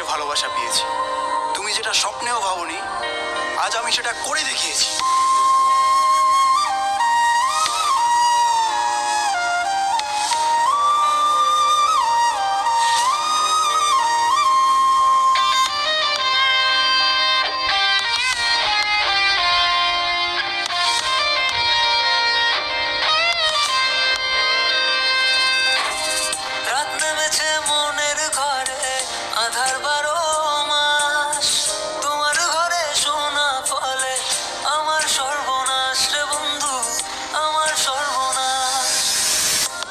মানুষের ভালোবাসা পেয়েছি। তুমি যেটা স্বপ্নেও ভাবোনি, আজ আমি সেটা করে দেখিয়েছি। আধার 12 মাস তোমার ঘরে সোনা ফলে আমার সর্বনাশ রে বন্ধু, আমার সর্বনাশ।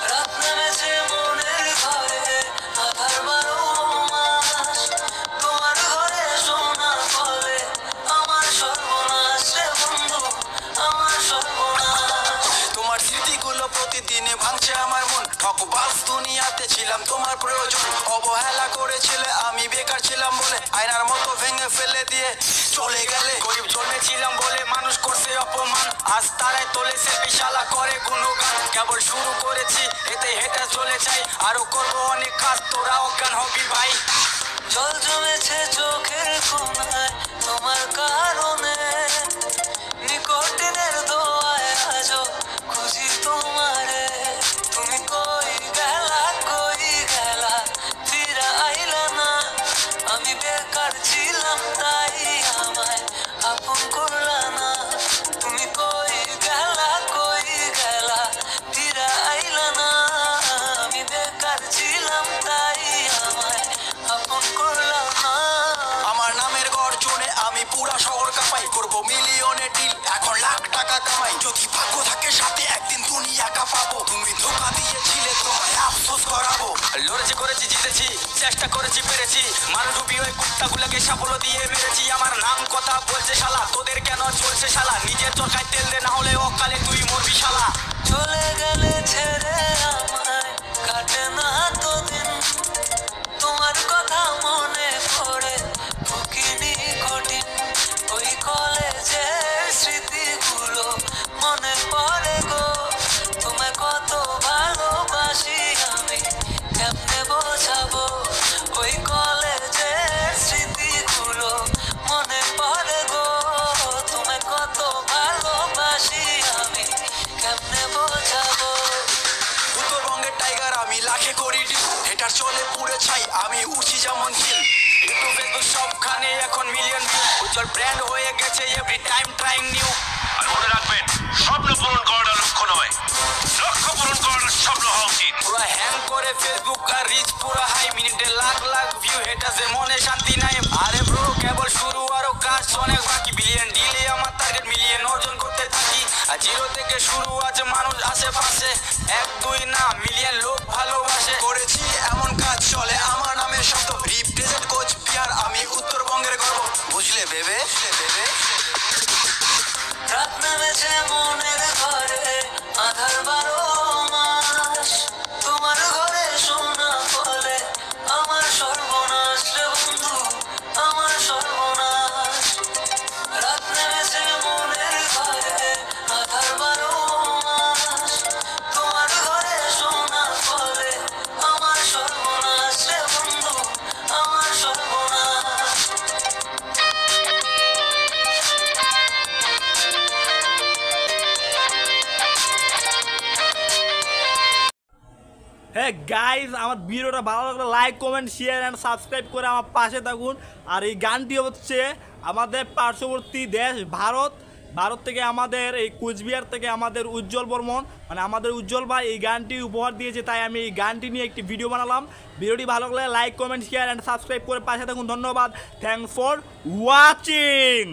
রাত নেমেছে মনের ঘরে আধার 12 মাস তোমার ঘরে সোনা ফলে আমার সর্বনাশ রে বন্ধু, আমার সর্বনাশ। তোমার স্মৃতিগুলো প্রতিদিনে ভাঙছে আমার মন। ঠকবাজ দুনিয়াতে ছিলাম তোমার প্রয়োজন, অবহেলা করেছিলে আমি বেকার ছিলাম বলে আয়নার মতো ভেঙে ফেলে দিয়ে চলে গেলে। গরিব জন্মেছিলাম বলে মানুষ করছে অপমান, আজ তারাই তোলেছে বিশালা করে গুণগান। কেবল শুরু করেছি এতে হেঁটে চলে যাই, আরো করবো অনেক কাজ, তোরা অজ্ঞান হবি ভাই। জল জমেছে চোখের কোনায় তোমার কারণে, নিকটিনের দোয়ায় আজও খুঁজি তোমারে। তুমি কই গেলা ফিরা আইলা না, আমি বেকার ছিলাম তাই আমায় আপন করলা না। তুমি কই গেলা ফিরা আইলা না, আমি বেকার ছিলাম তাই আমায় আপন করলা না। আমার নামের গর্জনে আমি পুরা শহর কাঁপাই, করবো মিলিয়নের ডিল, এখন লাখ টাকা কামাই। যদি ভাগ্য থাকে সাথে একদিন দুনিয়া কাঁপাবো। তুমি ধোকা দিয়েছিলে তোমায় আফসোস করাবো। লড়েছি করেছি জিতেছি, চেষ্টা করেছি পেরেছি, মারুডুবি ওই কুত্তাগুলোকে সাফল্য দিয়ে মেরেছি। আমার নাম কথা বলছে শালা, তোদের কেন চলছে শালা? নিজের চরকায় তেল দে, না হলে অকালে তুই মরবি শালা। চলে গেলে ছেড়ে আমায় কাটে না তো দিন, তোমার কথা মনে পড়ে ঠকিনি কঠিন। ওই কলেজের স্মৃতিগুলো মনে পড়ে গো, তোমায় কত ভালোবাসি আমি কেমনে বোঝাবো। ওই কলেজের স্মৃতিগুলো মনে পড়ে গো, তোমায় কত ভালোবাসি আমি কেমনে বোঝাবো। উত্তরবঙ্গের টাইগার আমি, লাখে করি ডিল, হেটার চলে পুড়ে ছাই আমি, উঠি যেমন ঝিল। ইউটিউব ফেসবুক সবখানে এখন মিলিয়ন ভিউ, উজ্জ্বল ব্র্যান্ড হয়ে গেছে এভরি টাইম ট্রাইং নিউ। আর মনে রাখবেন, স্বপ্ন পূরণ করাটা লক্ষ্য নয়, লক্ষ্য পূরণ করাটা স্বপ্ন হওয়া উচিত। পুরো হ্যাং করে ফেসবুক আর রিচ পুরো হাই, মিনিটে লাখ লাখ ভিউ, হেটাসে মনে শান্তি নাই। আরে ব্রো কেবল শুরু, আরো কাজ অনেক বাকি। বিলিয়ন ডিলে আমার টার্গেট, মিলিয়ন অর্জন করতে থাকি। আর জিরো থেকে শুরু আছে মানুষ আশেপাশে, 1 2 না মিলিয়ন লোক ভালোবাসে। করেছি এমন কাজ চলে আমার নামের শব্দ, রিপ্রেজেন্ট কোচ বিহার আমি উত্তরবঙ্গের গর্ব। বুঝলে ভেবে রাত নেমেছে মনের ঘরে আধার 12 মাস তোমার ঘরে সোনা ফলে আমার সর্বনাশ রে বন্ধু, আমার সর্বনাশ। রাত নেমেছে মনের ঘরে আধার 12 মাস তোমার ঘরে সোনা ফলে আমার সর্বনাশ রে বন্ধু, আমার সর্বনাশ। হ্যাঁ গাইজ, আমার ভিডিওটা ভালো লাগলে like comment share and subscribe করে আমার পাশে থাকুন। আর এই গানটি হচ্ছে আমাদের পার্শ্ববর্তী দেশ ভারত থেকে, আমাদের এই কোচবিহার থেকে আমাদের উজ্জ্বল বর্মন, মানে আমাদের উজ্জ্বল ভাই এই গানটি উপহার দিয়েছে, তাই আমি এই গানটি নিয়ে একটি ভিডিও বানালাম। ভিডিওটি ভালো লাগলে like comment share and subscribe করে পাশে থাকুন। ধন্যবাদ, থ্যাংকস ফর ওয়াচিং।